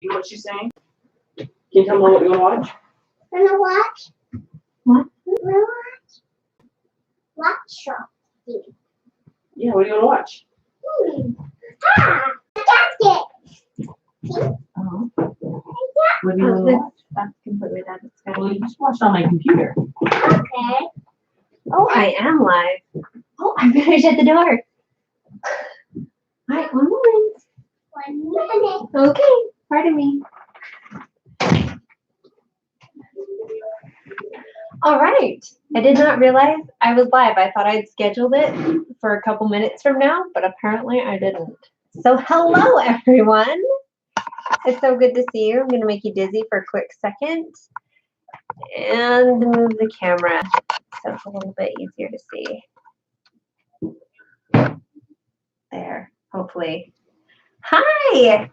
You know what she's saying? Can you tell me what you want to watch? Wanna watch? What? Wanna watch? Watch show. Yeah, what do you want to watch? Ah, I got it. Oh. What do you want to watch? That's completely dead. Well, you just watched on my computer. Okay. Oh, I am live. Oh, I'm gonna shut the door. Hi, 1 moment. 1 minute. Okay, pardon me. All right. I did not realize I was live. I thought I'd scheduled it for a couple minutes from now, but apparently I didn't. So hello, everyone. It's so good to see you. I'm going to make you dizzy for a quick second and move the camera so it's a little bit easier to see. There, hopefully. Hi.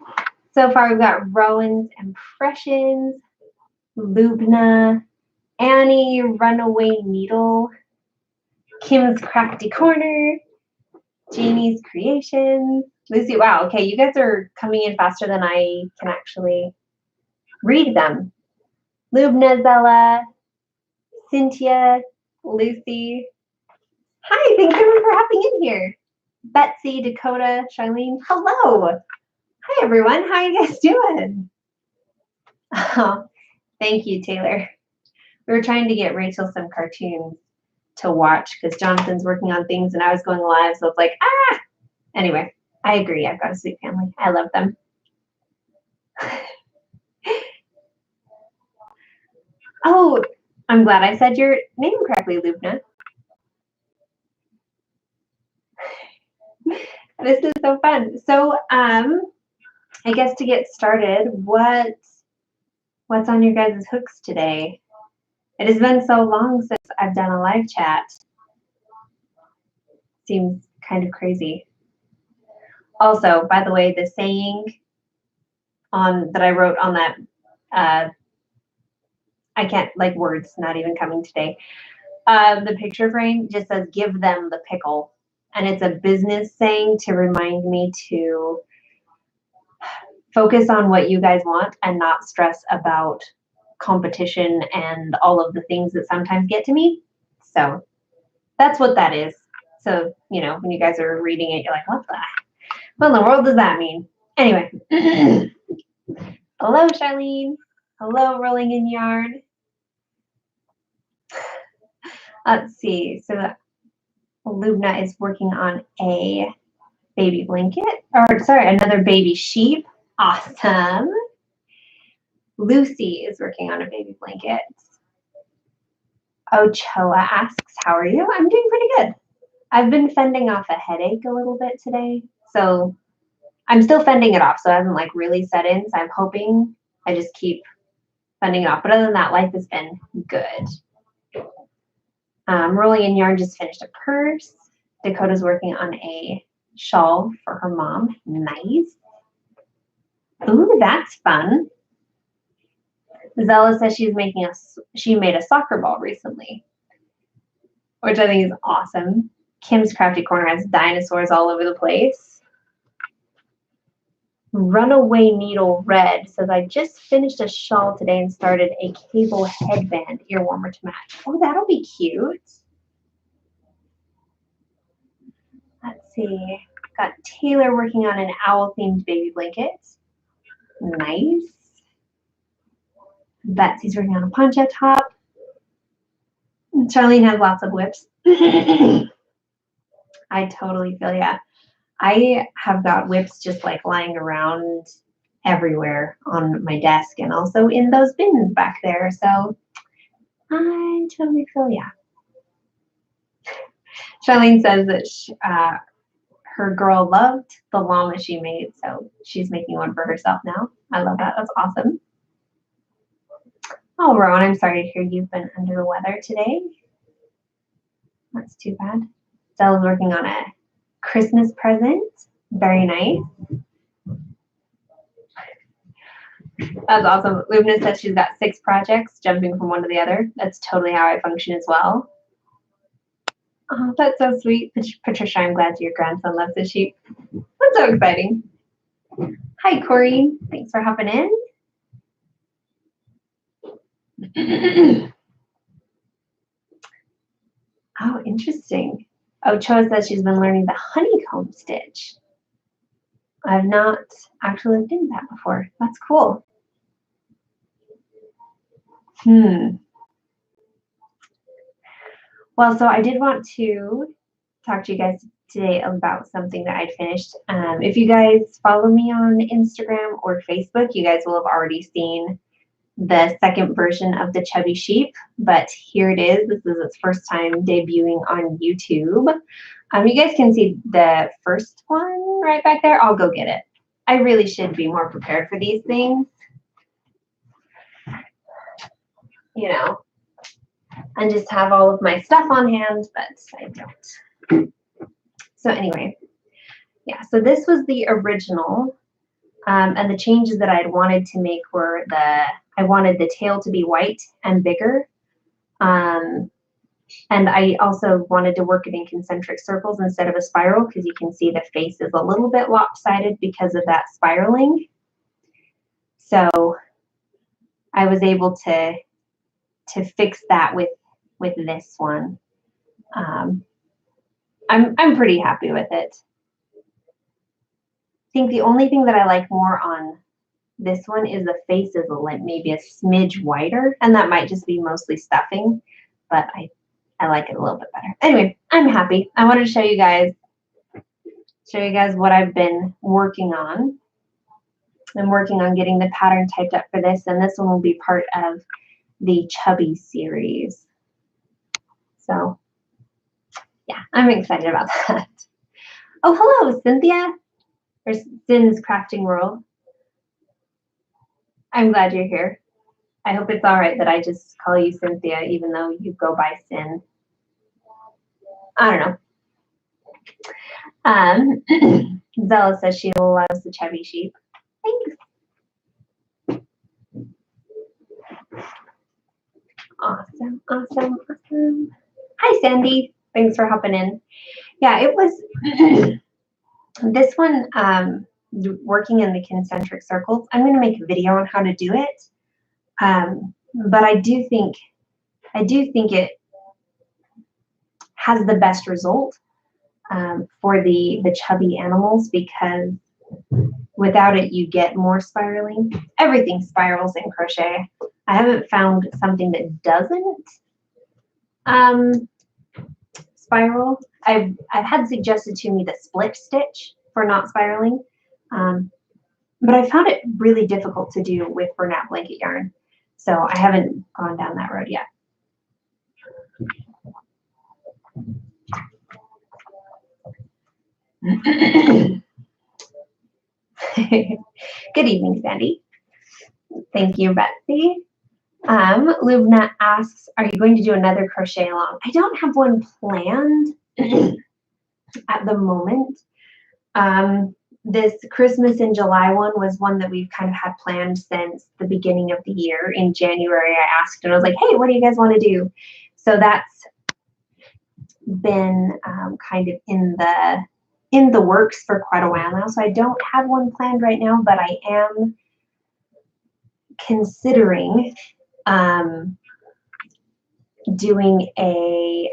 So far we've got Rowan's Impressions, Lubna, Annie, Runaway Needle, Kim's Crafty Corner, Jamie's Creations, Lucy. Wow, okay, you guys are coming in faster than I can actually read them. Lubna, Zella, Cynthia, Lucy. Hi, thanks everyone for hopping in here. Betsy, Dakota, Charlene. Hello. Hi everyone, how are you guys doing? Oh, thank you, Taylor. We were trying to get Rachel some cartoons to watch because Jonathan's working on things and I was going live, so it's like, ah! Anyway, I agree. I've got a sweet family. I love them. Oh, I'm glad I said your name correctly, Lubna. This is so fun. So, I guess to get started, what's on your guys' hooks today? It has been so long since I've done a live chat. Seems kind of crazy. Also, by the way, the saying that I wrote on that, I can't, like, words not even coming today. The picture frame just says, give them the pickle. And it's a business saying to remind me to focus on what you guys want and not stress about competition and all of the things that sometimes get to me. So that's what that is. So, you know, when you guys are reading it, you're like, what in the world does that mean? Anyway. Hello, Charlene. Hello, Rolling in Yarn. Let's see. So Lubna is working on a baby blanket. Or, sorry, another baby sheep. Awesome. Lucy is working on a baby blanket. Ochoa asks, how are you? I'm doing pretty good. I've been fending off a headache a little bit today. So I'm still fending it off. So it hasn't like really set in. So I'm hoping I just keep fending it off. But other than that, life has been good. Rolling in Yarn just finished a purse. Dakota's working on a shawl for her mom. Nice. Ooh, that's fun. Zella says she made a soccer ball recently, which I think is awesome. Kim's Crafty Corner has dinosaurs all over the place. Runaway Needle Red says, I just finished a shawl today and started a cable headband ear warmer to match. Oh, that'll be cute. Let's see. Got Taylor working on an owl-themed baby blanket. Nice. Betsy's working on a poncho top. Charlene has lots of whips. I totally feel ya. I have got whips just like lying around everywhere on my desk and also in those bins back there. So I totally feel ya. Charlene says that her girl loved the llama she made, so she's making one for herself now. I love that. That's awesome. Oh, Rowan, I'm sorry to hear you've been under the weather today. That's too bad. Stella's working on a Christmas present. Very nice. That's awesome. Lubna says she's got 6 projects, jumping from one to the other. That's totally how I function as well. Oh, that's so sweet. Patricia, I'm glad your grandson loves the sheep. That's so exciting. Hi, Corey. Thanks for hopping in. Oh, interesting. Oh, Cho says she's been learning the honeycomb stitch. I've not actually looked into that before. That's cool. Well, so I did want to talk to you guys today about something that I'd finished. If you guys follow me on Instagram or Facebook, you guys will have already seen the second version of the chubby sheep, but here it is. This is its first time debuting on YouTube. You guys can see the first one right back there. I'll go get it. I really should be more prepared for these things, you know, and just have all of my stuff on hand, but I don't. So anyway, yeah, so this was the original, and the changes that I had wanted to make were I wanted the tail to be white and bigger, and I also wanted to work it in concentric circles instead of a spiral, because you can see the face is a little bit lopsided because of that spiraling. So I was able to fix that with this one. I'm pretty happy with it. I think the only thing that I like more on this one is the face is maybe a smidge whiter, and that might just be mostly stuffing, but I like it a little bit better. Anyway, I'm happy. I wanted to show you guys what I've been working on. I'm working on getting the pattern typed up for this, and this one will be part of the Chubby series. So yeah, I'm excited about that. Oh, hello, Cynthia, or Sin's Crafting World. I'm glad you're here. I hope it's all right that I just call you Cynthia, even though you go by Sin. I don't know. Zella says she loves the chubby sheep. Thanks. Awesome, awesome, awesome. Hi, Sandy. Thanks for hopping in. Yeah, it was this one, working in the concentric circles. I'm going to make a video on how to do it. But I do think it has the best result for the chubby animals, because without it you get more spiraling. Everything spirals in crochet. I haven't found something that doesn't spiral. I've had suggested to me the split stitch for not spiraling, but I found it really difficult to do with Burnout blanket yarn, so I haven't gone down that road yet. Good evening, Sandy. Thank you, Betsy. Lubna asks, are you going to do another crochet along? I don't have one planned at the moment. This Christmas in July one was one that we've kind of had planned since the beginning of the year. In January, I asked and I was like, hey, what do you guys want to do? So that's been kind of in the works for quite a while now. So I don't have one planned right now, but I am considering doing a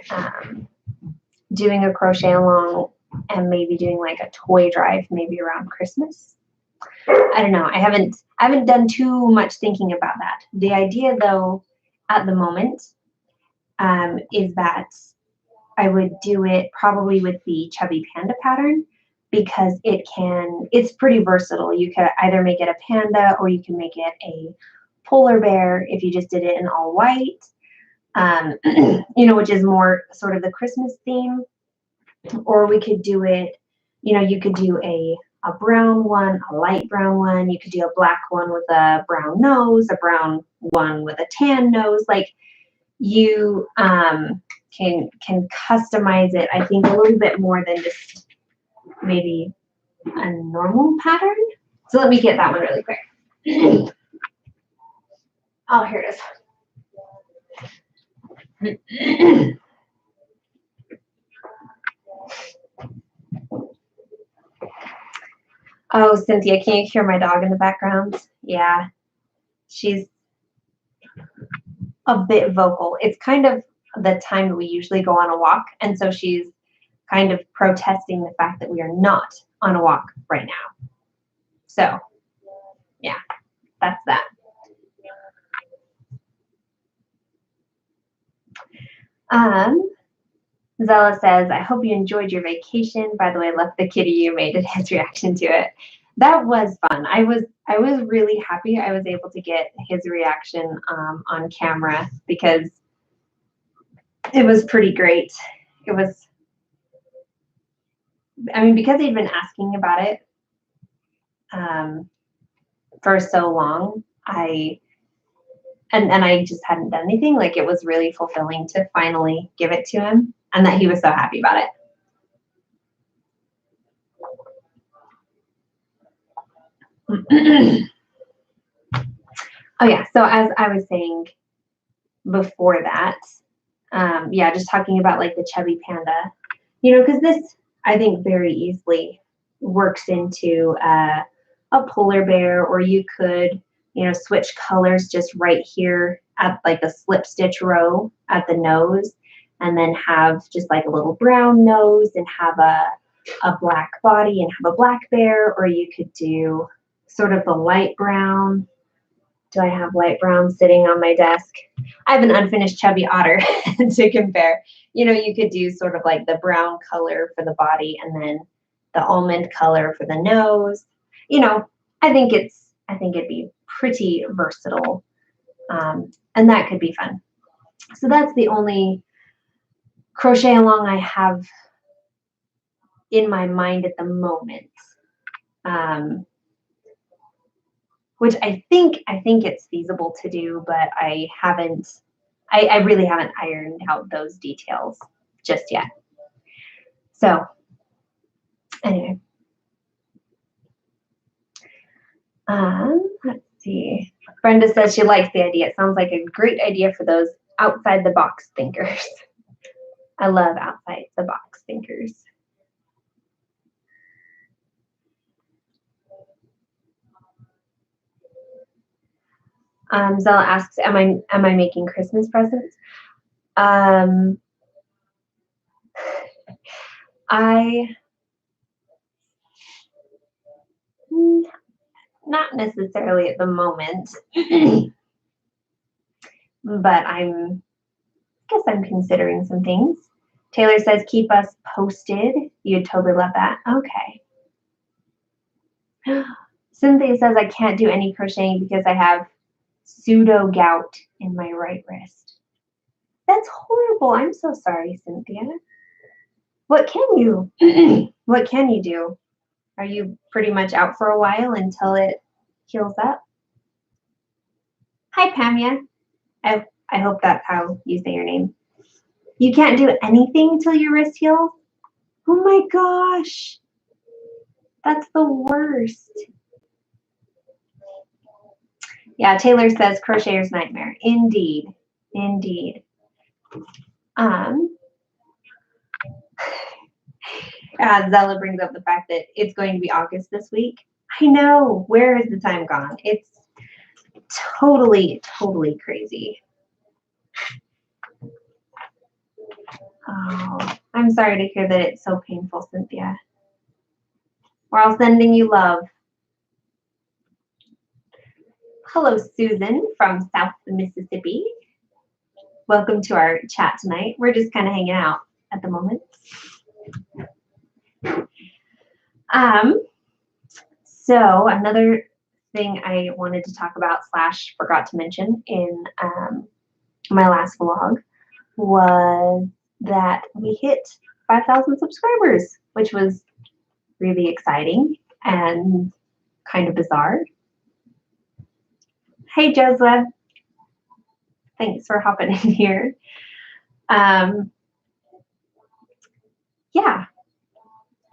crochet along and maybe doing like a toy drive maybe around Christmas. I don't know. I haven't done too much thinking about that. The idea though at the moment is that I would do it probably with the Chubby Panda pattern, because it's pretty versatile. You could either make it a panda or you can make it a polar bear if you just did it in all white, you know, which is more sort of the Christmas theme. Or we could do it, you know, you could do a brown one, a light brown one. You could do a black one with a brown nose, a brown one with a tan nose. Like you can customize it, I think, a little bit more than just maybe a normal pattern. So let me get that one really quick. Oh, here it is. Oh, Cynthia, can you hear my dog in the background? Yeah, she's a bit vocal. It's kind of the time that we usually go on a walk, and so she's kind of protesting the fact that we are not on a walk right now. So, yeah, that's that. Zella says, I hope you enjoyed your vacation. By the way, I left the kitty you made and his reaction to it. That was fun. I was really happy I was able to get his reaction on camera because it was pretty great. It was, I mean, because he'd been asking about it for so long, I just hadn't done anything. Like, it was really fulfilling to finally give it to him, and that he was so happy about it. Oh yeah, so as I was saying before that, yeah, just talking about like the chubby panda, because this I think very easily works into a polar bear, or you could, switch colors just right here at like a slip stitch row at the nose, and then have just like a little brown nose and have a black body and have a black bear, or you could do sort of the light brown. Do I have light brown sitting on my desk? I have an unfinished chubby otter to compare. You could do sort of like the brown color for the body and then the almond color for the nose. I think it'd be pretty versatile, and that could be fun. So that's the only crochet along I have in my mind at the moment. Which I think it's feasible to do, but I really haven't ironed out those details just yet. So anyway, let's see. Brenda says she likes the idea. It sounds like a great idea for those outside the box thinkers. I love outside the box thinkers. Zella asks, am I making Christmas presents? Not necessarily at the moment, but I guess I'm considering some things. Taylor says, keep us posted. You'd totally love that. Okay. Cynthia says, I can't do any crocheting because I have pseudo gout in my right wrist. That's horrible. I'm so sorry, Cynthia. What can you do? Are you pretty much out for a while until it heals up? Hi, Pamia. I hope that's how you say your name. You can't do anything till your wrist heals? Oh my gosh. That's the worst. Yeah, Taylor says crocheter's nightmare. Indeed. Zella brings up the fact that it's going to be August this week. I know. Where has the time gone? It's totally crazy. Oh, I'm sorry to hear that it's so painful, Cynthia. We're all sending you love. Hello, Susan from South Mississippi. Welcome to our chat tonight. We're just kind of hanging out at the moment. So another thing I wanted to talk about / forgot to mention in my last vlog was that we hit 5,000 subscribers, which was really exciting and kind of bizarre. Hey, Joseph. Thanks for hopping in here. Yeah,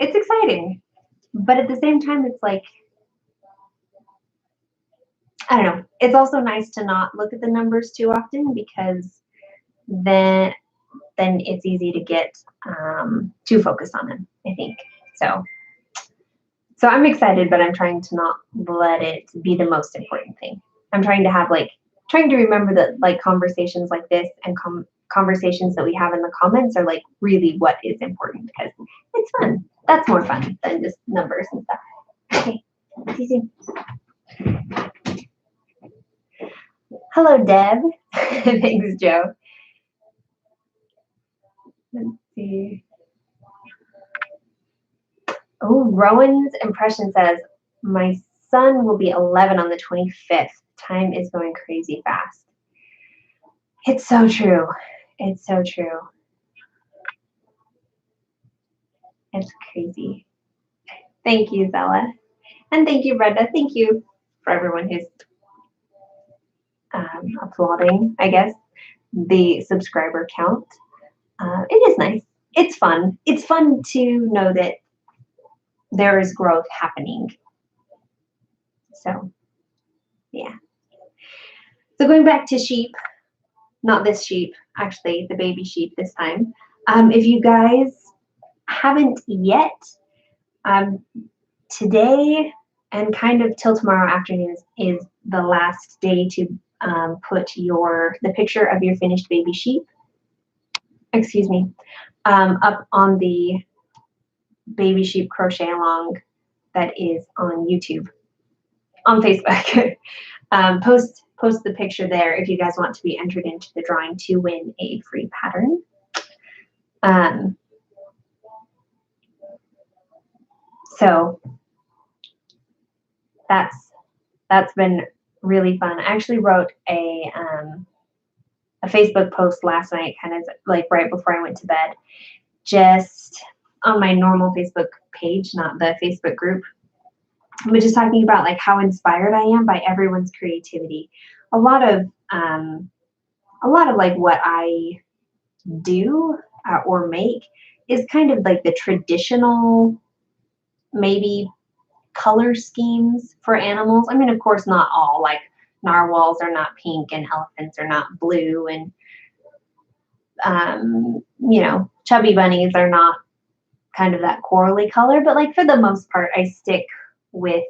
it's exciting. But at the same time, it's like, I don't know. It's also nice to not look at the numbers too often because then it's easy to get too focused on them, I think. So So I'm excited, but I'm trying to not let it be the most important thing. I'm trying to have trying to remember that like conversations like this and conversations that we have in the comments are like really what is important because it's fun. That's more fun than just numbers and stuff. Okay, see you soon. Hello, Deb. Thanks, Joe. Let's see. Oh, Rowan's impression says, my son will be 11 on the 25th. Time is going crazy fast. It's so true. It's so true. It's crazy. Thank you, Zella. And thank you, Brenda. Thank you for everyone who's applauding, I guess, the subscriber count. It is nice. It's fun. It's fun to know that there is growth happening. So, yeah. So going back to sheep, not this sheep, actually the baby sheep this time. If you guys haven't yet, today and kind of till tomorrow afternoon is the last day to put the picture of your finished baby sheep, excuse me, up on the baby sheep crochet along that is on YouTube, on Facebook. Post the picture there if you guys want to be entered into the drawing to win a free pattern. So that's been really fun. I actually wrote a Facebook post last night, kind of like right before I went to bed, just on my normal Facebook page, not the Facebook group. But just talking about like how inspired I am by everyone's creativity. A lot of like what I do or make is kind of like the traditional, maybe color schemes for animals. I mean, of course, not all. Like narwhals are not pink and elephants are not blue, and chubby bunnies are not kind of that corally color. But like for the most part, I stick with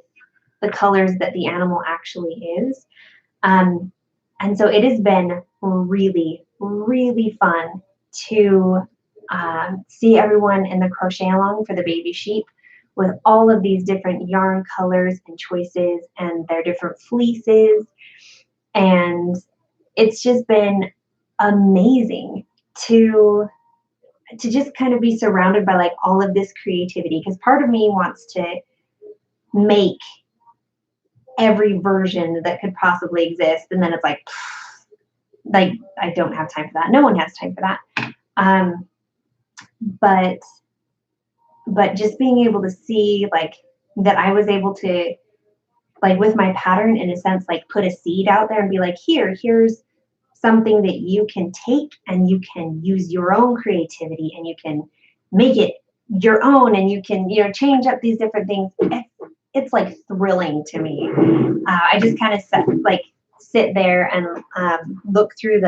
the colors that the animal actually is. And so it has been really, really fun to see everyone in the crochet along for the baby sheep with all of these different yarn colors and choices and their different fleeces. And it's just been amazing to just kind of be surrounded by like all of this creativity, because part of me wants to make every version that could possibly exist, and then it's like I don't have time for that. No one has time for that. But just being able to see like that I was able to, like with my pattern, in a sense, like put a seed out there and be like, here's something that you can take and you can use your own creativity and you can make it your own, and you can, change up these different things. It's like thrilling to me. I just kind of sit there and look through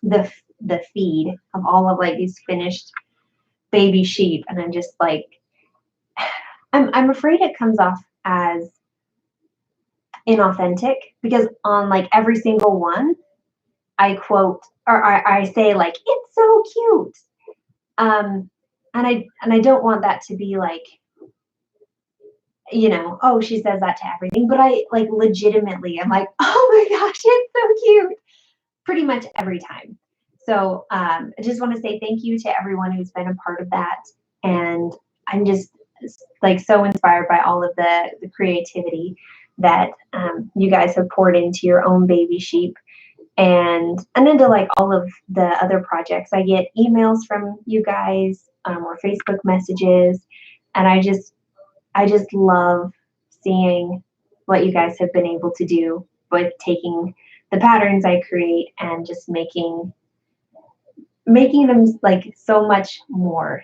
the feed of all of like these finished baby sheep, and I'm just like, I'm afraid it comes off as inauthentic, because on like every single one I quote or I say like, it's so cute, and I don't want that to be like, oh, she says that to everything, but I like legitimately I'm like, oh my gosh, it's so cute, pretty much every time. So I just want to say thank you to everyone who's been a part of that, and I'm just like so inspired by all of the creativity that you guys have poured into your own baby sheep, and into like all of the other projects. I get emails from you guys or Facebook messages, and I just love seeing what you guys have been able to do with taking the patterns I create and just making them like so much more.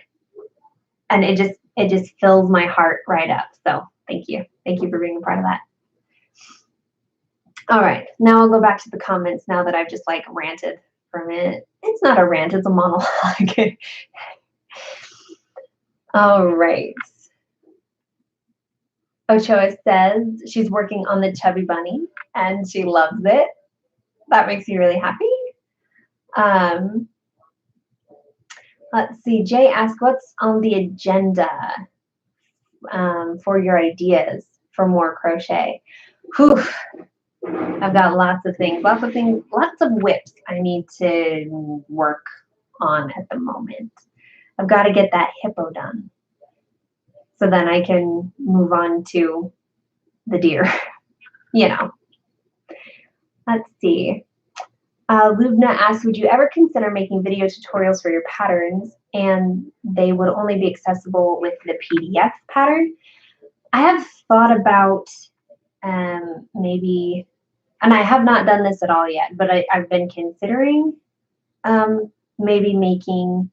And it just fills my heart right up. So thank you. Thank you for being a part of that. All right, now I'll go back to the comments now that I've just like ranted for a minute. It's not a rant, it's a monologue. All right. Ochoa says she's working on the chubby bunny and she loves it. That makes me really happy. Let's see. Jay asked, what's on the agenda for your ideas for more crochet? Whew. I've got lots of things, lots of whips I need to work on at the moment. I've got to get that hippo done so then I can move on to the deer, you know. Let's see. Lubna asks, would you ever consider making video tutorials for your patterns and they would only be accessible with the PDF pattern? I have thought about maybe, and I have not done this at all yet, but I've been considering maybe making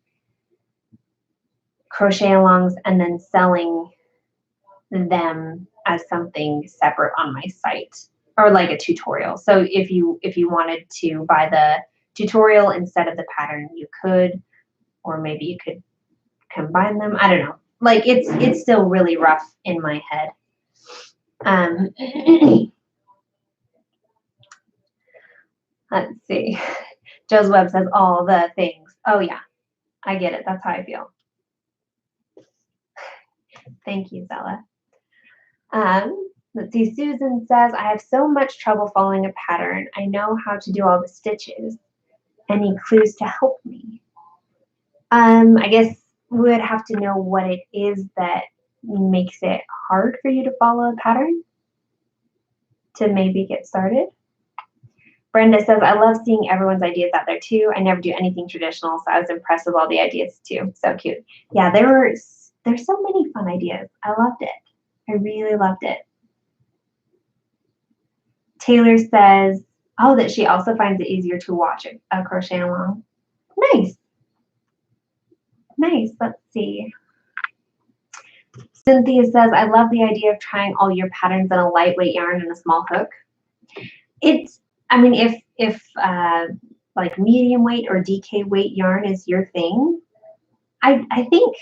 crochet alongs and then selling them as something separate on my site, or like a tutorial. So if you wanted to buy the tutorial instead of the pattern, you could, or maybe you could combine them. I don't know. Like it's still really rough in my head. Let's see. Joe's Web says all the things. Oh yeah, I get it. That's how I feel. Thank you, Zella. Let's see. Susan says, I have so much trouble following a pattern. I know how to do all the stitches. Any clues to help me? I guess we would have to know what it is that makes it hard for you to follow a pattern to maybe get started. Brenda says, I love seeing everyone's ideas out there too. I never do anything traditional, so I was impressed with all the ideas too. So cute. Yeah, there's so many fun ideas. I loved it. I really loved it. Taylor says, oh, that she also finds it easier to watch a crochet along. Nice. Nice. Let's see. Cynthia says, I love the idea of trying all your patterns on a lightweight yarn and a small hook. I mean, if like medium weight or DK weight yarn is your thing, I think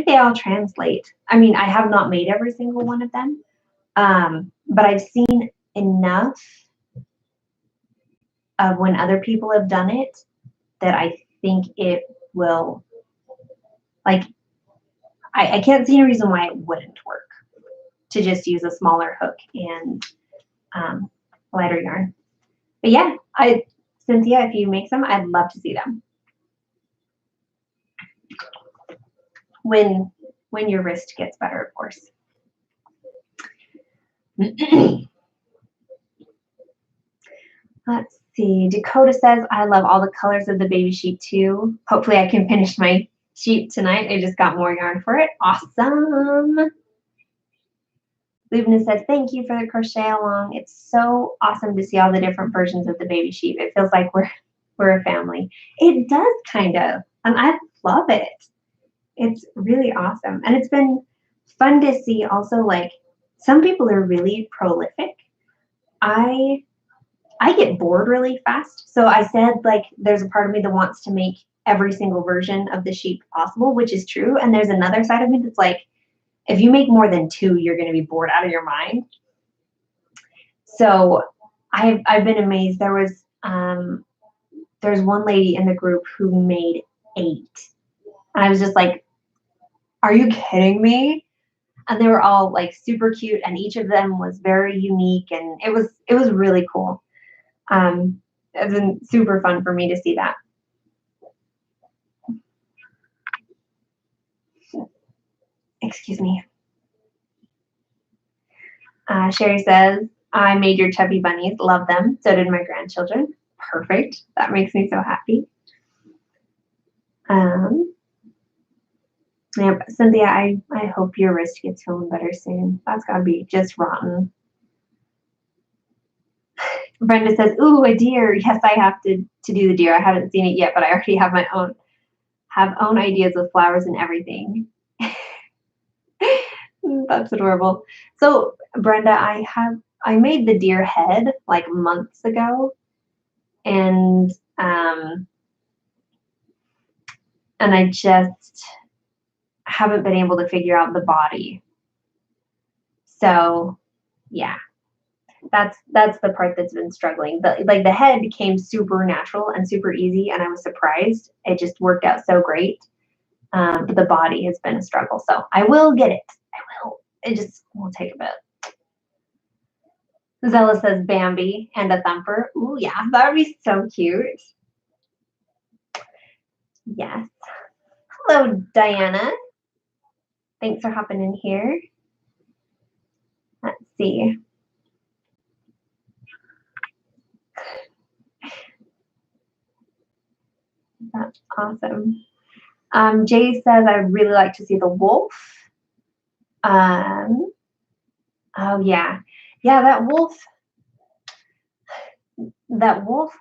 they all translate. I mean, I have not made every single one of them, but I've seen enough of when other people have done it that I think it will, like, I can't see any reason why it wouldn't work to just use a smaller hook and lighter yarn. But yeah, Cynthia, if you make some, I'd love to see them. When your wrist gets better, of course. Let's see. Dakota says, I love all the colors of the baby sheep too. Hopefully I can finish my sheep tonight. I just got more yarn for it. Awesome. Lubna says, thank you for the crochet along. It's so awesome to see all the different versions of the baby sheep. It feels like we're a family. It does kind of, and I love it. It's really awesome. And it's been fun to see also, like, some people are really prolific. I get bored really fast. So I said, like, there's a part of me that wants to make every single version of the sheep possible, which is true. And there's another side of me that's like, if you make more than 2, you're going to be bored out of your mind. So I've been amazed. There's one lady in the group who made 8. And I was just like, are you kidding me? And they were all like super cute, and each of them was very unique, and it was really cool. It's been super fun for me to see that. Excuse me. Sherry says, I made your chubby bunnies. Love them. So did my grandchildren. Perfect. That makes me so happy. Yeah, Cynthia, I hope your wrist gets feeling better soon. That's got to be just rotten. Brenda says, ooh, a deer. Yes, I have to do the deer. I haven't seen it yet, but I already have my own ideas with flowers and everything. That's adorable. So Brenda, I made the deer head like months ago, and I just haven't been able to figure out the body. So yeah, that's the part that's been struggling. The head came super natural and super easy, and I was surprised. It just worked out so great. But the body has been a struggle. So I will get it. I will. It just will take a bit. Zella says Bambi and a thumper. Ooh, yeah, that would be so cute. Yes. Hello, Diana. Thanks for hopping in here. Let's see. That's awesome. Jay says, I'd really like to see the wolf. Oh, yeah. Yeah, that wolf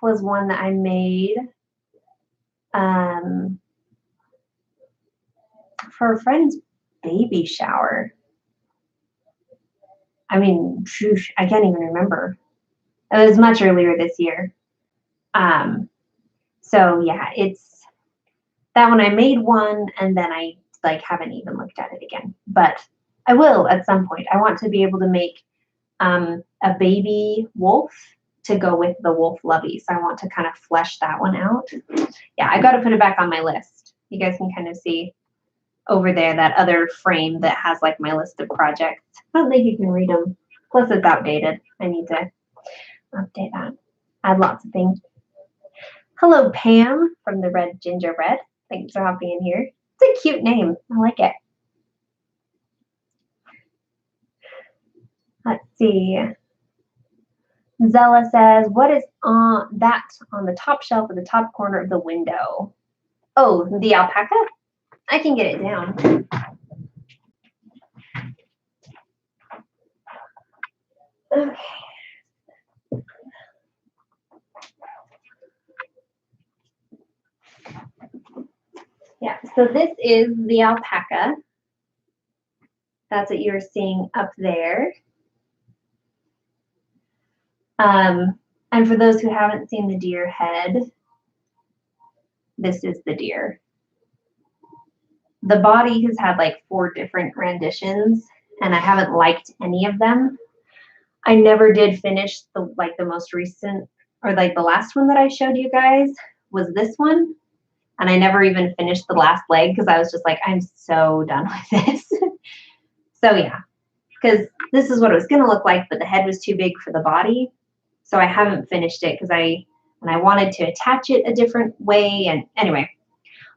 was one that I made for a friend's baby shower. I mean, shoosh, I can't even remember. It was much earlier this year. So yeah, it's that one. I made one and then I haven't even looked at it again, but I will at some point. I want to be able to make a baby wolf to go with the wolf lovey. So I want to kind of flesh that one out. Yeah, I got to put it back on my list. You guys can kind of see over there that other frame that has like my list of projects. I don't think you can read them. Plus it's outdated. I need to update that. Add lots of things. Hello, Pam from the Red Gingerbread. Thanks for hopping in here. It's a cute name. I like it. Let's see. Zella says, what is on the top shelf of the top corner of the window? Oh, the alpaca? I can get it down. Okay. Yeah, so this is the alpaca. That's what you're seeing up there. And for those who haven't seen the deer head, this is the deer. The body has had like 4 different renditions, and I haven't liked any of them. I never did finish the most recent, or like the last one that I showed you guys was this one. And I never even finished the last leg because I was just like, I'm so done with this. So yeah, because this is what it was going to look like, but the head was too big for the body. So I haven't finished it because I wanted to attach it a different way. And anyway,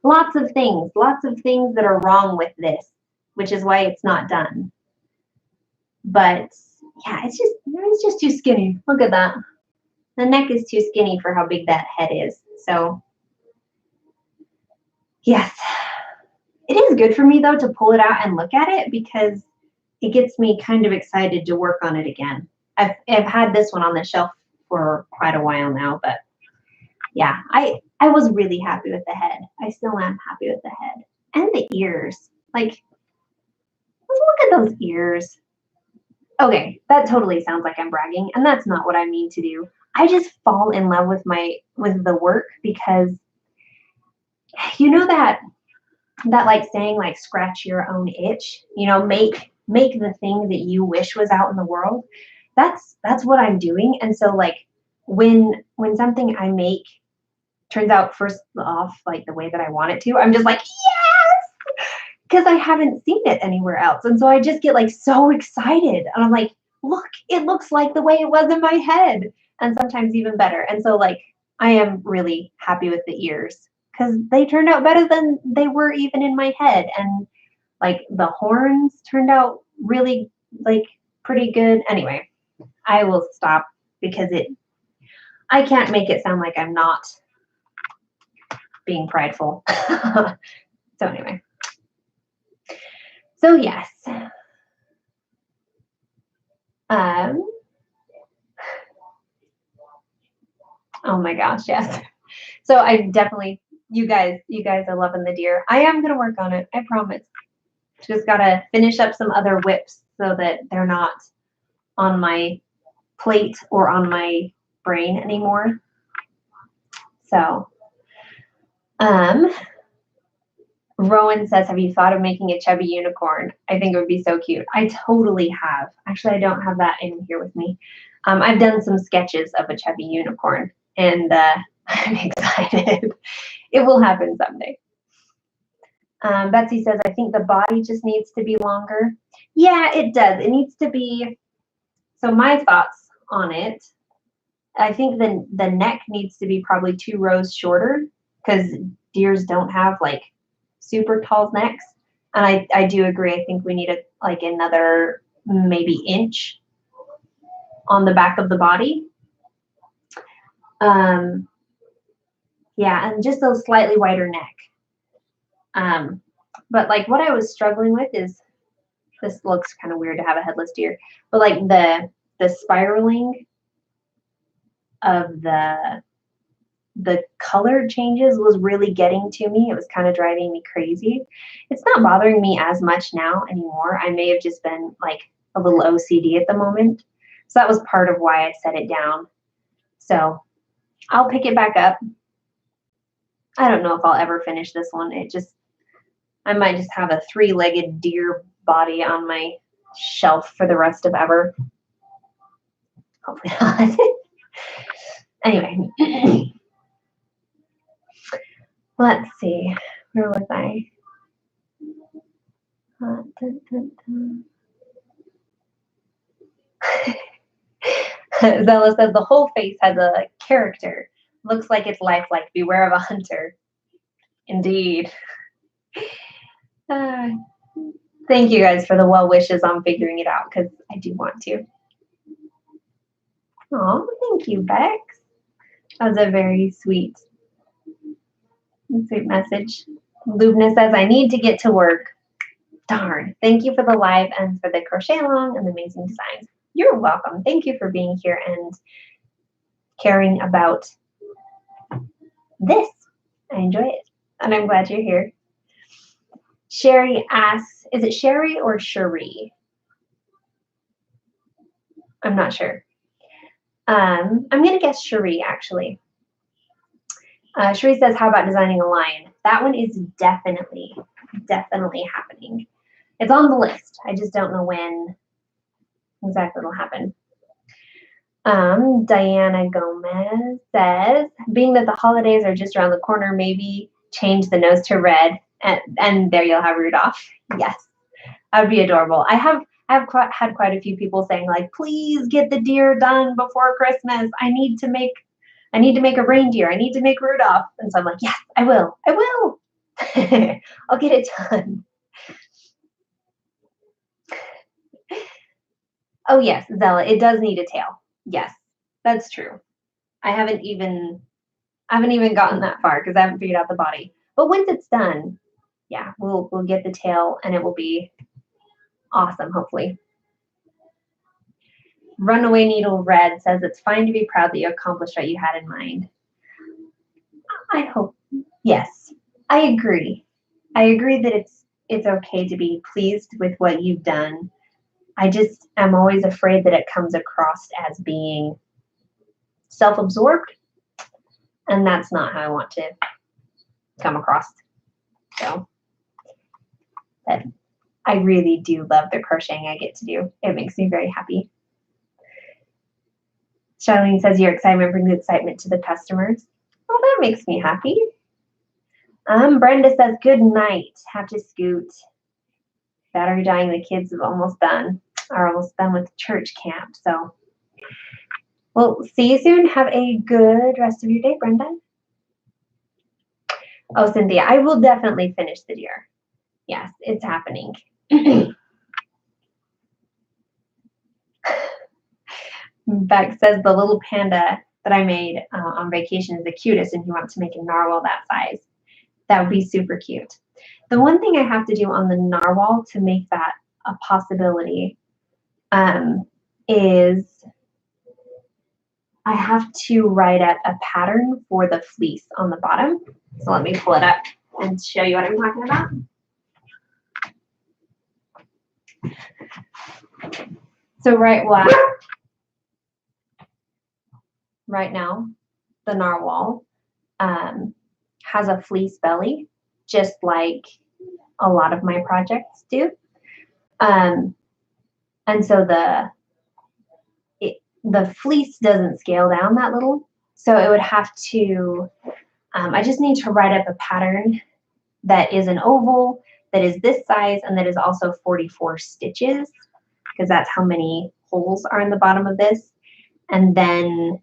lots of things that are wrong with this, which is why it's not done. But yeah, it's just too skinny. Look at that. The neck is too skinny for how big that head is. So yes, it is good for me though to pull it out and look at it because it gets me kind of excited to work on it again. I've had this one on the shelf for quite a while now, but yeah, I was really happy with the head. I still am happy with the head and the ears. Like, look at those ears. Okay, that totally sounds like I'm bragging, and that's not what I mean to do. I just fall in love with the work because you know that like saying like scratch your own itch, you know, make the thing that you wish was out in the world. That's what I'm doing. And so like when something I make turns out first off like the way that I want it to, I'm just like, yes, because I haven't seen it anywhere else. And so I just get like so excited and I'm like, look, it looks like the way it was in my head, and sometimes even better. And so like I am really happy with the ears because they turned out better than they were even in my head. And like the horns turned out really like pretty good. Anyway, I will stop because I can't make it sound like I'm not being prideful. So anyway. So yes. Oh my gosh, yes. So I definitely, you guys are loving the deer. I am gonna work on it, I promise. Just gotta finish up some other whips so that they're not on my plate or on my brain anymore. So Rowan says, have you thought of making a chubby unicorn? I think it would be so cute. I totally have. Actually, I don't have that in here with me. I've done some sketches of a chubby unicorn, and I'm excited. It will happen someday. Betsy says, I think the body just needs to be longer. Yeah, it does. It needs to be. So my thoughts on it, I think the neck needs to be probably 2 rows shorter because deers don't have like super tall necks. And I do agree. I think we need like another maybe inch on the back of the body. Yeah, and just a slightly wider neck. But like what I was struggling with is, this looks kind of weird to have a headless deer, but like the spiraling of the color changes was really getting to me. It was kind of driving me crazy. It's not bothering me as much now anymore. I may have just been like a little OCD at the moment. So that was part of why I set it down. So I'll pick it back up. I don't know if I'll ever finish this one. I might just have a 3-legged deer body on my shelf for the rest of ever. Hopefully not. Anyway. Let's see. Where was I? Zella says the whole face has a character. Looks like it's lifelike. Beware of a hunter. Indeed. Thank you guys for the well wishes on figuring it out because I do want to. Oh, thank you, Bex. That was a very sweet message. Lubna says, I need to get to work. Darn. Thank you for the live and for the crochet along and the amazing designs. You're welcome. Thank you for being here and caring about this. I enjoy it. And I'm glad you're here. Sherry asks, is it Sherry or Cherie? I'm not sure. I'm going to guess Cherie, actually. Cherie says, how about designing a lion? That one is definitely happening. It's on the list. I just don't know when exactly it'll happen. Diana Gomez says, being that the holidays are just around the corner, maybe change the nose to red and there you'll have Rudolph. Yes, that would be adorable. I have had quite a few people saying like, please get the deer done before Christmas. I need to make a reindeer. I need to make Rudolph. And so I'm like, yes, I will. I'll get it done. Oh yes, Zella, it does need a tail. Yes, that's true. I haven't even gotten that far because I haven't figured out the body. But once it's done, yeah, we'll get the tail and it will be awesome, hopefully. Runaway Needle Red says it's fine to be proud that you accomplished what you had in mind. I hope. Yes, I agree. I agree that it's okay to be pleased with what you've done. I just am always afraid that it comes across as being self-absorbed, and that's not how I want to come across. So, but I really do love the crocheting I get to do. It makes me very happy. Charlene says your excitement brings excitement to the customers. Well, that makes me happy. Brenda says good night. Have to scoot. Battery dying. The kids are almost done with church camp. So we'll see you soon. Have a good rest of your day, Brenda. Oh, Cynthia, I will definitely finish the deer. Yes, it's happening. Beck says the little panda that I made on vacation is the cutest and he wants to make a narwhal that size. That would be super cute. The one thing I have to do on the narwhal to make that a possibility is I have to write out a pattern for the fleece on the bottom. So let me pull it up and show you what I'm talking about. So right now, the narwhal has a fleece belly, just like a lot of my projects do. And so the fleece doesn't scale down that little. So it would have to, I just need to write up a pattern that is an oval, that is this size, and that is also 44 stitches, because that's how many holes are in the bottom of this. And then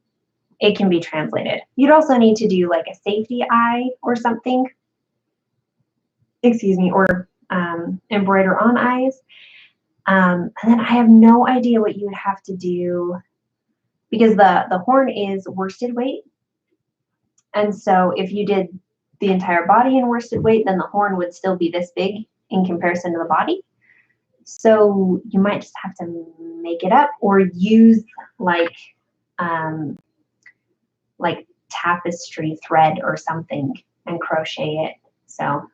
it can be translated. You'd also need to do like a safety eye or something, excuse me, or embroider on eyes. And then I have no idea what you would have to do, because the horn is worsted weight. And so if you did the entire body in worsted weight, then the horn would still be this big in comparison to the body. So you might just have to make it up or use like tapestry thread or something and crochet it. So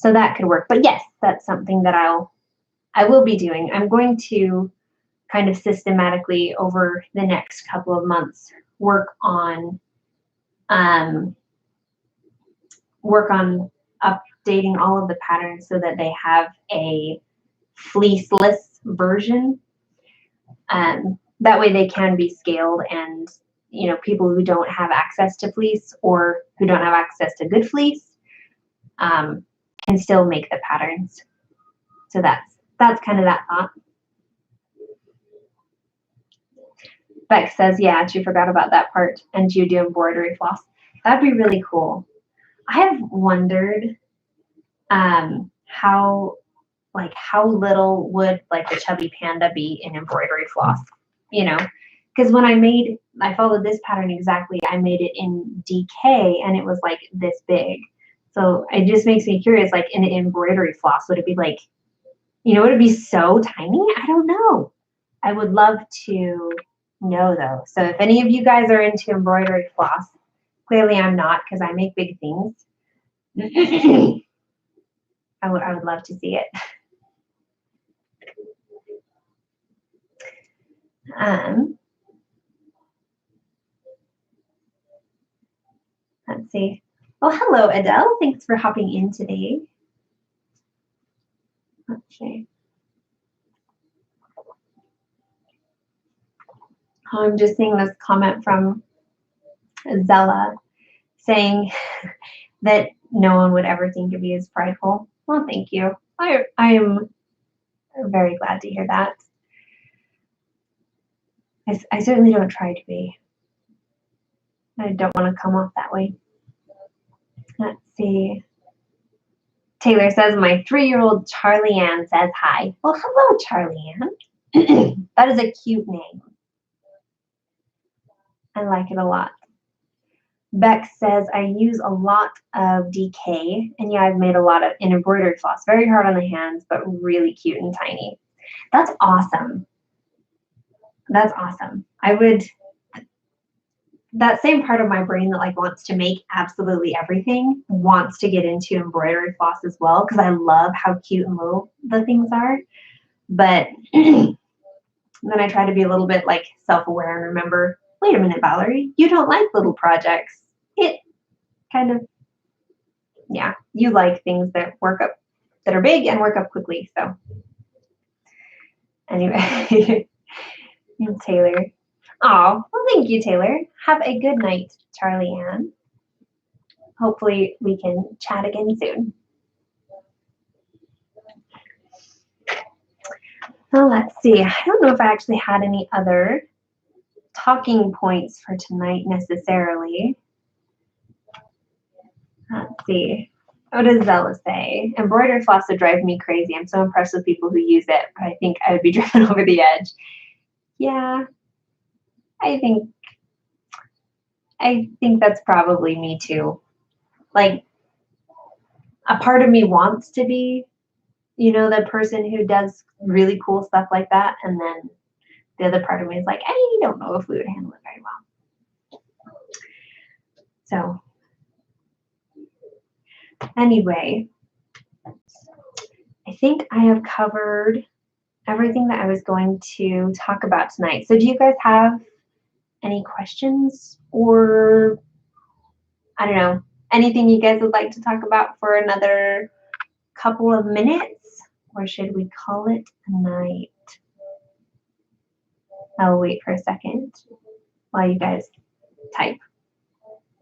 that could work. But yes, that's something that I will be doing. I'm going to kind of systematically over the next couple of months work on updating all of the patterns so that they have a fleeceless version. That way they can be scaled, and people who don't have access to fleece or who don't have access to good fleece can still make the patterns. So that's kind of that thought. Beck says, yeah, she forgot about that part, and you do embroidery floss. That'd be really cool. I have wondered how little would like the Chubby Panda be in embroidery floss, because when I followed this pattern exactly, I made it in DK and it was like this big. So it just makes me curious, like in embroidery floss, would it be like, would it be so tiny? I don't know. I would love to know though. So if any of you guys are into embroidery floss, clearly I'm not, because I make big things. I would love to see it. Let's see. Well, hello, Adele. Thanks for hopping in today. Okay. I'm just seeing this comment from Zella saying that no one would ever think of you as prideful. Well, thank you. I am very glad to hear that. I certainly don't try to be. I don't want to come off that way. Let's see. Taylor says, my 3-year-old Charlie Ann says hi. Well, hello, Charlie Ann. That is a cute name. I like it a lot. Beck says, I use a lot of DK, and yeah, I've made a lot of in embroidery floss. Very hard on the hands, but really cute and tiny. That's awesome. That's awesome. That same part of my brain that like wants to make absolutely everything wants to get into embroidery floss as well, because I love how cute and little the things are. But then I try to be a little bit like self-aware and remember, wait a minute, Valerie, you don't like little projects. It kind of, yeah, you like things that that are big and work up quickly. So anyway, Taylor. Oh, well, thank you, Taylor. Have a good night, Charlie Ann. Hopefully we can chat again soon. Well, let's see. I don't know if I actually had any other talking points for tonight necessarily. Let's see. What does Zella say? Embroidery floss would drive me crazy. I'm so impressed with people who use it, but I think I would be driven over the edge. Yeah, I think that's probably me too. Like, a part of me wants to be, the person who does really cool stuff like that, and then the other part of me is like, I don't know if we would handle it very well. So anyway, I think I have covered everything that I was going to talk about tonight. So do you guys have any questions, or I don't know, Anything you guys would like to talk about for another couple of minutes? Or should we call it a night? I'll wait for a second while you guys type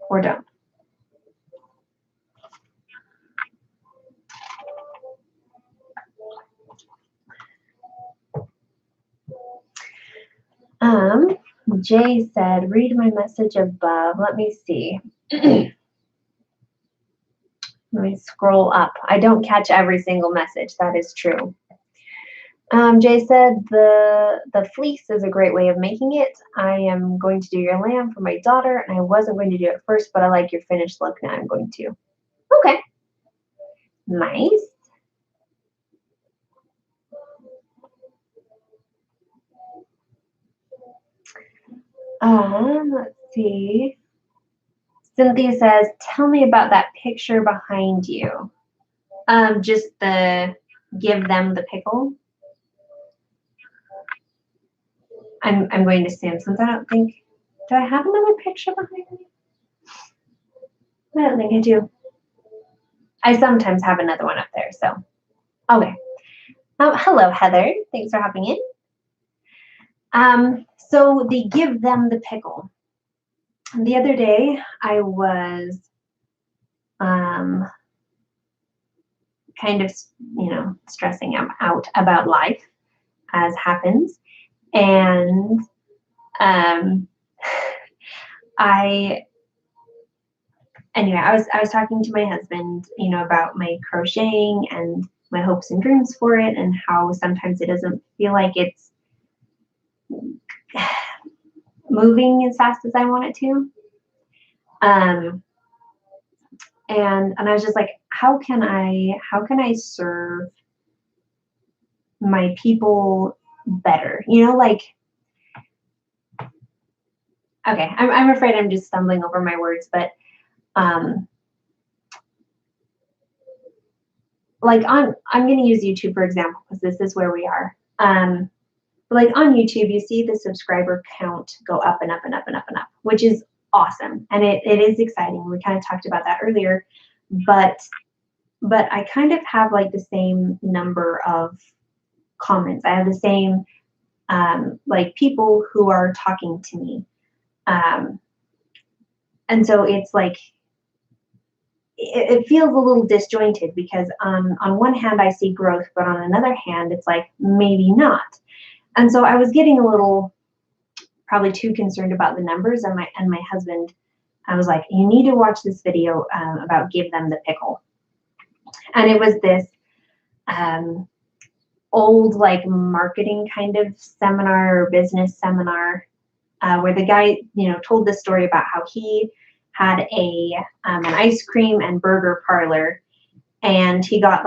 or don't. Jay said, read my message above. Let me see. Let me scroll up. I don't catch every single message. That is true. Jay said, the fleece is a great way of making it. I am going to do your lamb for my daughter, and I wasn't going to do it first, but I like your finished look. Now I'm going to. Okay. Nice. Let's see. Cynthia says, tell me about that picture behind you. Just the give them the pickle. I'm going to assume, since I don't think, do I have another picture behind me? I don't think I do. I sometimes have another one up there, so. Okay. Hello, Heather. Thanks for hopping in. So the give them the pickle. The other day, I was kind of, stressing out about life, as happens. And I was talking to my husband, about my crocheting and my hopes and dreams for it, and how sometimes it doesn't feel like it's moving as fast as I want it to. And I was just like, how can I serve my people better? Okay, I'm afraid I'm just stumbling over my words, but I'm going to use YouTube for example, because this is where we are. Like on YouTube, you see the subscriber count go up and up and up and up and up, which is awesome. And it is exciting. We kind of talked about that earlier, but I kind of have like the same number of comments. I have the same, like people who are talking to me. And so it's like, it feels a little disjointed because on one hand I see growth, but on another hand, it's like maybe not. And so I was getting a little, probably too concerned about the numbers, and my husband, I was like, you need to watch this video about give them the pickle. And it was this old like marketing kind of seminar or business seminar where the guy, told this story about how he had an ice cream and burger parlor, and he got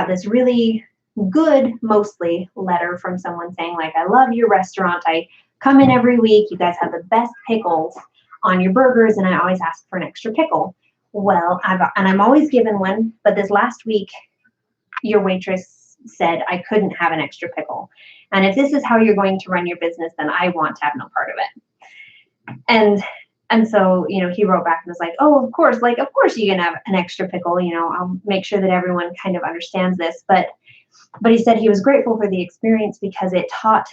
this really good, mostly, letter from someone saying like, I love your restaurant. I come in every week. You guys have the best pickles on your burgers, and I always ask for an extra pickle. Well, I'm always given one, but this last week, your waitress said I couldn't have an extra pickle. And if this is how you're going to run your business, then I want to have no part of it. And so, he wrote back and was like, oh, of course you can have an extra pickle. I'll make sure that everyone kind of understands this. But he said he was grateful for the experience because it taught,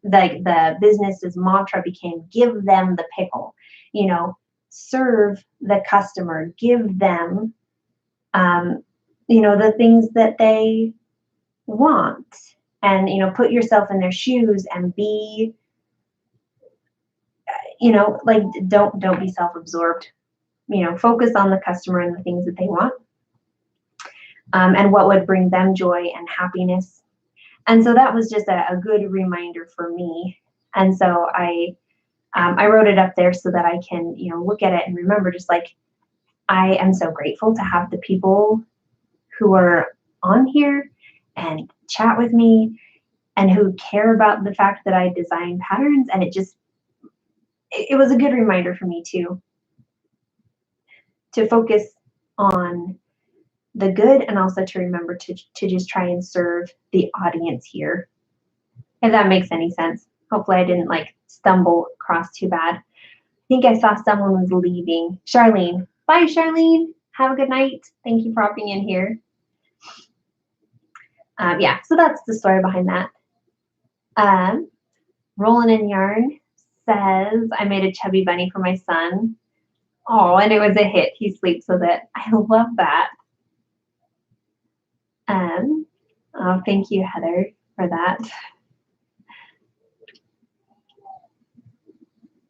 like, the business's mantra became give them the pickle, serve the customer, give them, the things that they want, and, put yourself in their shoes and be, like, don't be self-absorbed, focus on the customer and the things that they want, and what would bring them joy and happiness. And so that was just a good reminder for me. And so I wrote it up there so that I can, look at it and remember, just like, I am so grateful to have the people who are on here and chat with me and who care about the fact that I design patterns. And it was a good reminder for me to focus on the good, and also to remember to just try and serve the audience here, if that makes any sense. Hopefully I didn't like stumble across too bad. I think I saw someone was leaving. Charlene, Bye, Charlene. Have a good night. Thank you for hopping in here. Yeah, so that's the story behind that. Rollin' in Yarn says, I made a chubby bunny for my son. Oh, and it was a hit. He sleeps with it. I love that. Oh, thank you, Heather, for that.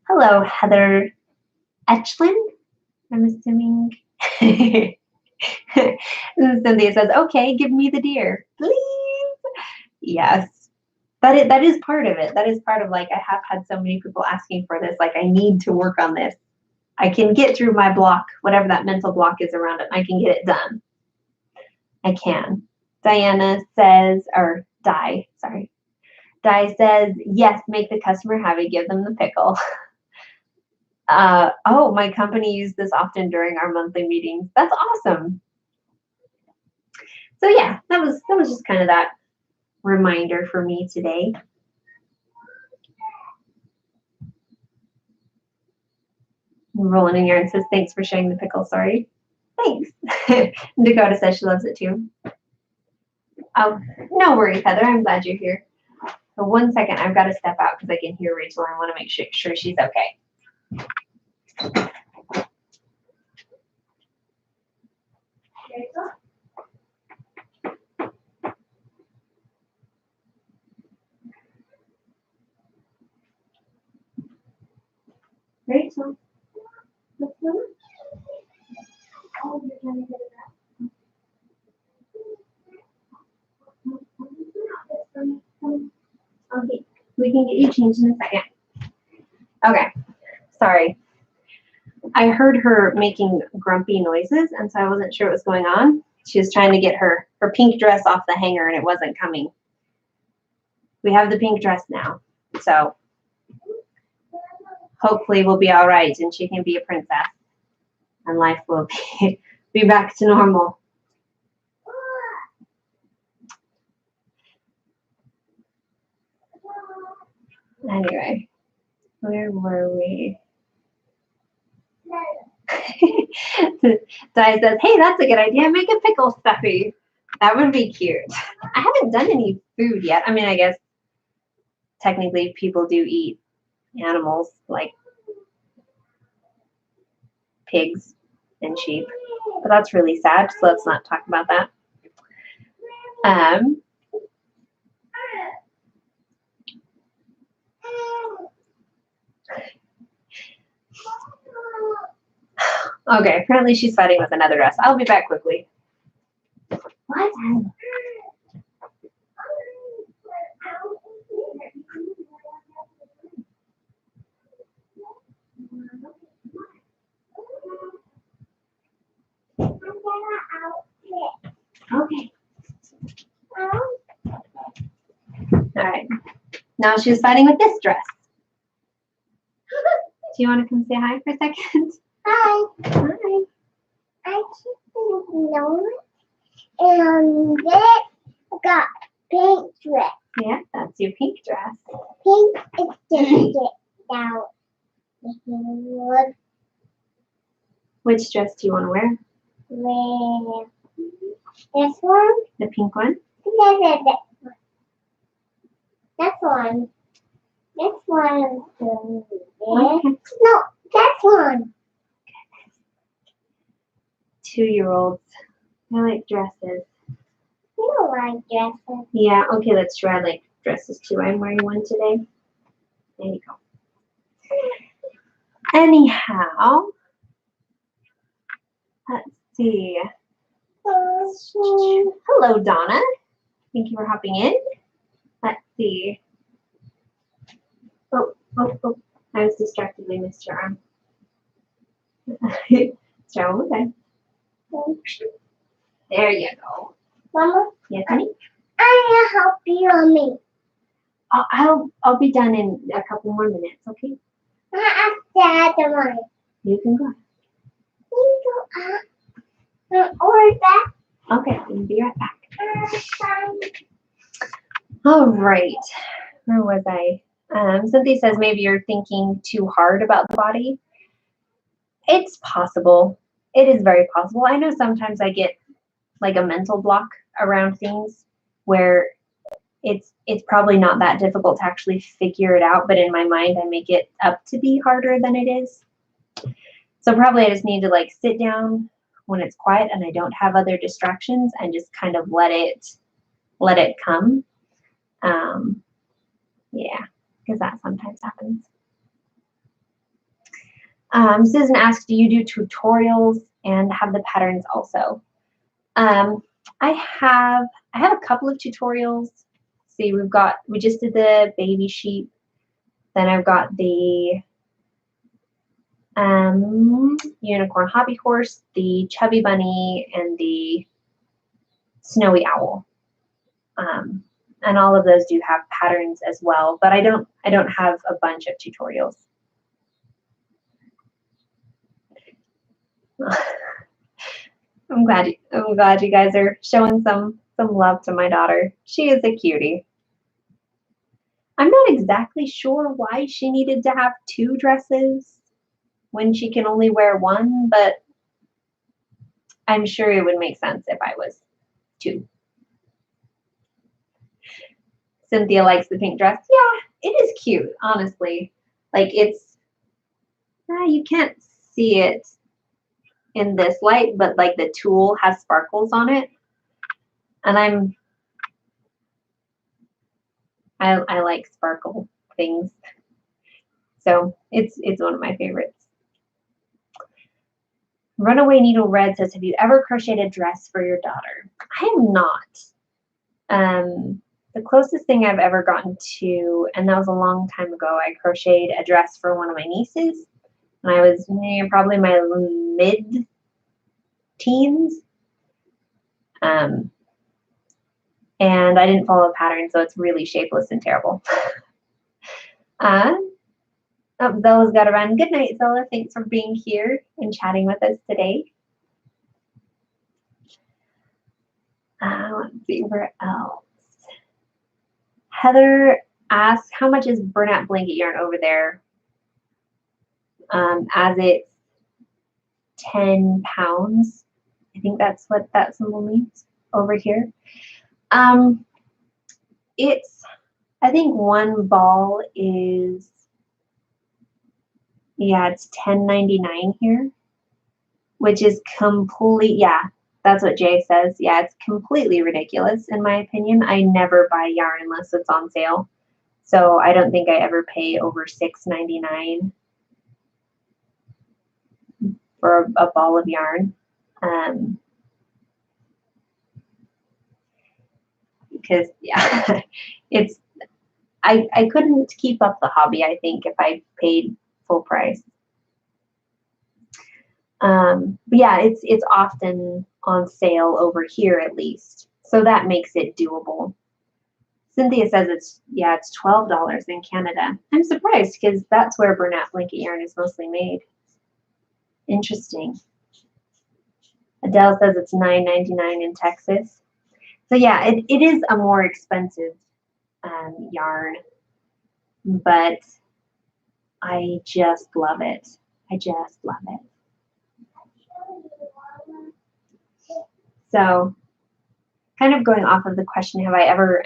Hello, Heather Etchlin, I'm assuming. Cynthia says, okay, give me the deer, please. Yes. That is part of it. That is part of, like, I have had so many people asking for this. Like, I need to work on this. I can get through my block, whatever that mental block is around it. I can get it done. I can. Diana says, or Di says, yes, make the customer happy, give them the pickle. Oh, my company used this often during our monthly meetings. That's awesome. So yeah, that was just kind of that reminder for me today. Rolling in Yarn says, thanks for sharing the pickle, sorry. Thanks. Dakota says she loves it too. Oh, no worries, Heather. I'm glad you're here. So 1 second, I've got to step out because I can hear Rachel and I want to make sure she's okay. Rachel. What's going on? Oh, you're trying to get it out. Okay, we can get you changed in a second. Okay, sorry. I heard her making grumpy noises, and so I wasn't sure what was going on. She was trying to get her pink dress off the hanger, and it wasn't coming. We have the pink dress now, so hopefully we'll be all right, and she can be a princess, and life will be back to normal. Anyway, where were we? Di says, hey, that's a good idea. Make a pickle stuffy. That would be cute. I haven't done any food yet. I mean, I guess technically people do eat animals like pigs and sheep, but that's really sad, so let's not talk about that. Okay, apparently she's fighting with another dress. I'll be back quickly. What? Okay. All right. Now she's fighting with this dress. Do you want to come say hi for a second? Hi. Hi. I just know and this got pink dress. Yeah, that's your pink dress. Pink is just it down. Look Which dress do you want to wear? where this one. The pink one? This one. This one. Okay. No, that one. 2-year-olds. I like dresses. You don't like dresses. Yeah, okay, that's true. I like dresses too. I'm wearing one today. There you go. Anyhow, let's see. Hello, Donna. Thank you for hopping in. Let's see. Oh. I was distractedly missed your arm. So, okay. There you go. Mama, Yes, honey? I will help you on me. I'll be done in a couple more minutes, okay? I asked Dad one. You can go. You go up. Or back. Okay, we'll be right back. All right. Where was I? Cynthia says maybe you're thinking too hard about the body. It's possible. it is very possible. I know sometimes I get like a mental block around things where it's probably not that difficult to actually figure it out, but in my mind I make it up to be harder than it is. So probably I just need to like sit down when it's quiet and I don't have other distractions and just kind of let it come. Yeah, because that sometimes happens. Susan asked, do you do tutorials and have the patterns also? I have a couple of tutorials. See, we just did the baby sheep. Then I've got the unicorn hobby horse, the chubby bunny, and the snowy owl. And all of those do have patterns as well, but I don't have a bunch of tutorials. I'm glad you guys are showing some love to my daughter. She is a cutie. I'm not exactly sure why she needed to have 2 dresses when she can only wear 1, but I'm sure it would make sense if I was 2. Cynthia likes the pink dress. Yeah, it is cute, honestly. Like you can't see it in this light, but like the tulle has sparkles on it. And I like sparkle things. So it's one of my favorites. Runaway Needle Red says, have you ever crocheted a dress for your daughter? I have not. The closest thing I've ever gotten to, and that was a long time ago, I crocheted a dress for one of my nieces when I was probably my mid-teens. And I didn't follow a pattern, so it's really shapeless and terrible. Oh, Zella's got to run. Good night, Zella. Thanks for being here and chatting with us today. Let's see, where else? Heather asks, how much is Burnout blanket yarn over there? As it's 10 pounds. I think that's what that symbol means over here. I think one ball is, yeah, it's $10.99 here, which is that's what Jay says. Yeah, it's completely ridiculous in my opinion. I never buy yarn unless it's on sale. So I don't think I ever pay over $6.99 for a ball of yarn. Because yeah, I couldn't keep up the hobby, I think, if I paid full price. But yeah, it's often on sale over here at least. So that makes it doable. Cynthia says it's $12 in Canada. I'm surprised because that's where Burnout blanket yarn is mostly made. Interesting. Adele says it's $9.99 in Texas. So yeah, it is a more expensive yarn, but I just love it. I just love it. So kind of going off of the question, have I ever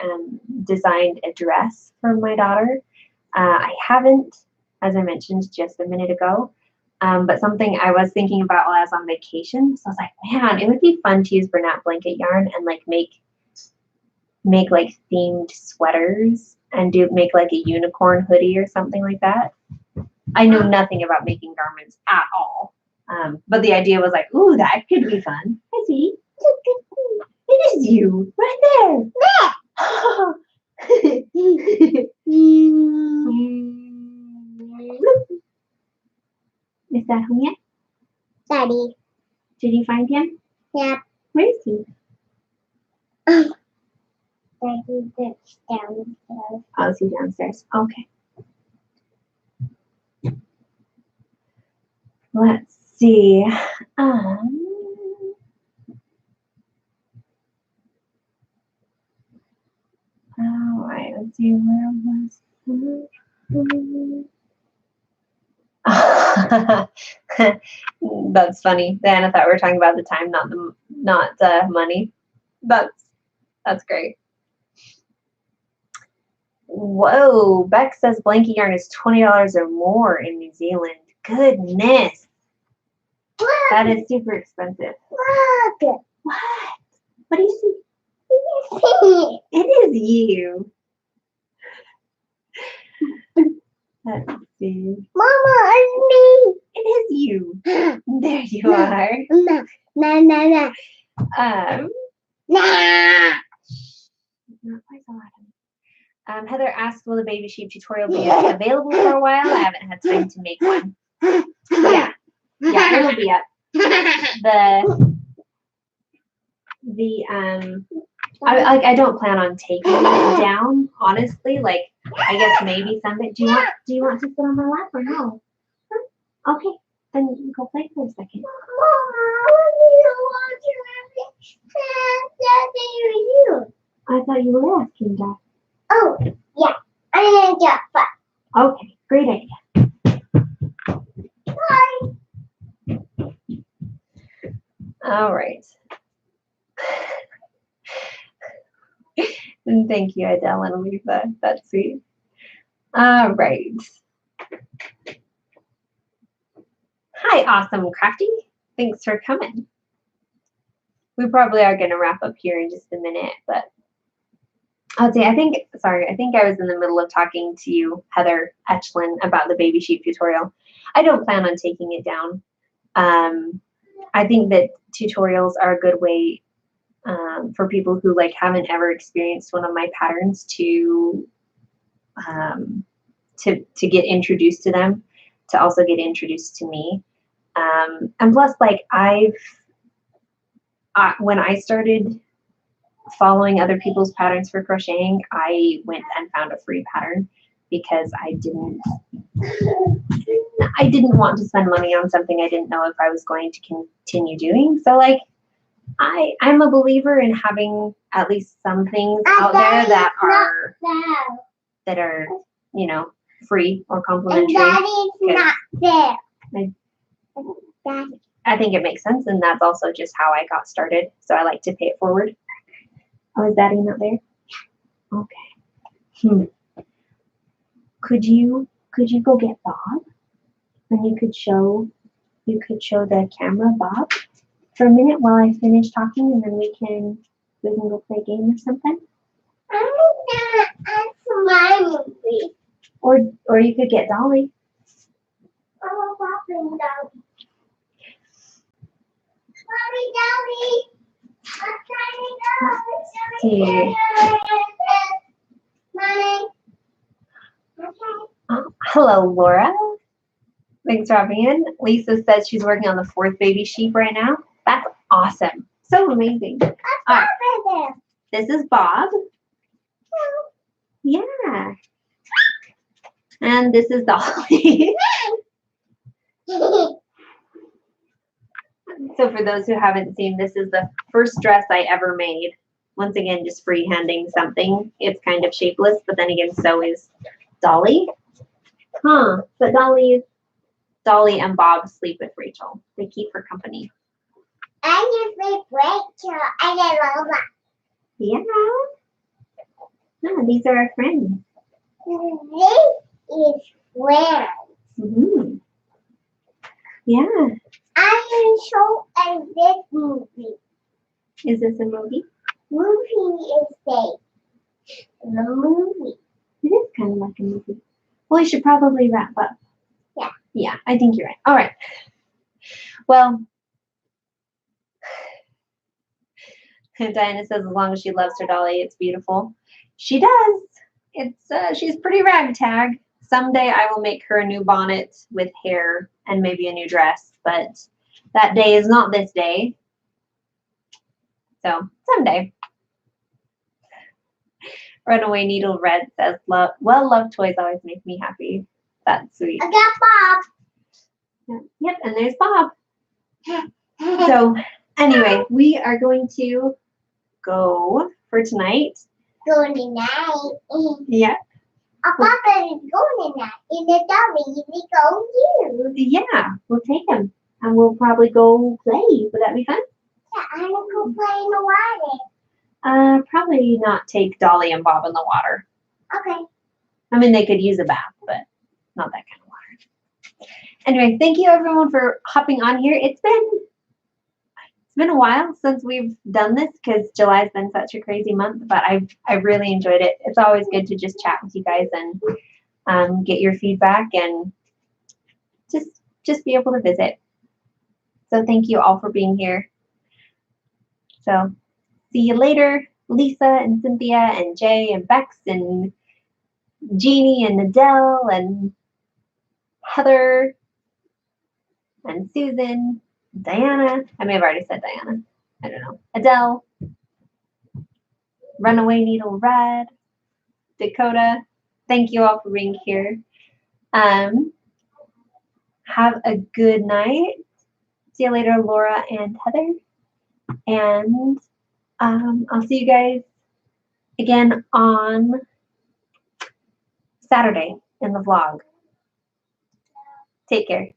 designed a dress for my daughter? I haven't, as I mentioned just a minute ago, but something I was thinking about while I was on vacation. So I was like, man, it would be fun to use Burnout blanket yarn and like make like themed sweaters and make like a unicorn hoodie or something like that. I know nothing about making garments at all. But the idea was like, ooh, that could be fun. I see. It is you, right there. Is that home yet? Daddy. Did you find him? Yeah. Where is he? Daddy, that's downstairs. Oh, is he downstairs? Okay. Let's see. All right, let's see, where was That's funny. Diana thought we were talking about the time, not the money. That's great. Whoa, Beck says blanket yarn is $20 or more in New Zealand. Goodness, that is super expensive. Look. What? What do you see? It is you. Let's see. Mama, it's It is you. There you are. me. No. Nah. Not quite so loud. Heather asked, will the baby sheep tutorial be available for a while? I haven't had time to make one. Yeah, it'll be up. I don't plan on taking it down, honestly. Like, I guess maybe someday. Do you want to sit on my lap or no? Okay, then you can go play for a second. I thought you were asking, Dad. Oh, yeah. I need that fun. Okay, great idea. Bye. All right. And thank you, Adele and Lisa. That's sweet. All right. Hi, Awesome Crafty. Thanks for coming. We probably are going to wrap up here in just a minute, but I think I was in the middle of talking to you, Heather Etchlin, about the baby sheep tutorial. I don't plan on taking it down. I think that tutorials are a good way for people who haven't ever experienced one of my patterns to get introduced to them, to also get introduced to me. And plus, when I started following other people's patterns for crocheting, I went and found a free pattern because I didn't want to spend money on something I didn't know if I was going to continue doing. So I'm a believer in having at least some things out there that are free or complimentary. Daddy's not there. Daddy. I think it makes sense, and that's also just how I got started. So I like to pay it forward. Oh, is Daddy not there? Okay. Could you go get Bob? And you could show the camera Bob for a minute while I finish talking, and then we can go play a game or something. I'm not. That's my movie. Or you could get Dolly. Oh, Bobby, Dolly. Bobby, Dolly. I'm trying to go. Mommy. Okay. Hello, Laura. Thanks for having in. Lisa says she's working on the 4th baby sheep right now. That's awesome. So amazing. All right. This is Bob. Yeah. And this is Dolly. So for those who haven't seen, this is the first dress I ever made. Once again, just freehanding something. It's kind of shapeless, but then again, so is Dolly. But Dolly and Bob sleep with Rachel. They keep her company. I just like Rachel. I love that. Yeah. No, these are our friends. This is friends. Mm-hmm. Yeah. I am so in this movie. Is this a movie? Movie is fake. The movie. It is kind of like a movie. Well, I should probably wrap up. Yeah. Yeah, I think you're right. All right. Well, Diana says as long as she loves her Dolly, it's beautiful. She does. She's pretty ragtag. Someday I will make her a new bonnet with hair and maybe a new dress, but that day is not this day. So someday. Runaway Needle Red says, love toys always make me happy. That's sweet. I got Bob. Yep, and there's Bob. So anyway, we are going to go for tonight. Good night. Yeah. Papa is going in that. In the dummy, we go you. Yeah, we'll take him. And we'll probably go play. Would that be fun? Yeah, I'm gonna go play in the water. Probably not take Dolly and Bob in the water. Okay. I mean, they could use a bath, but not that kind of water. Anyway, thank you everyone for hopping on here. It's been a while since we've done this because July's been such a crazy month, but I've really enjoyed it. It's always good to just chat with you guys and get your feedback and just be able to visit. So thank you all for being here. So see you later, Lisa and Cynthia and Jay and Bex and Jeannie and Adele and Heather and Susan, Diana. I may have already said Diana. I don't know. Adele, Runaway Needle Red, Dakota. Thank you all for being here. Have a good night. See you later, Laura and Heather. And I'll see you guys again on Saturday in the vlog. Take care.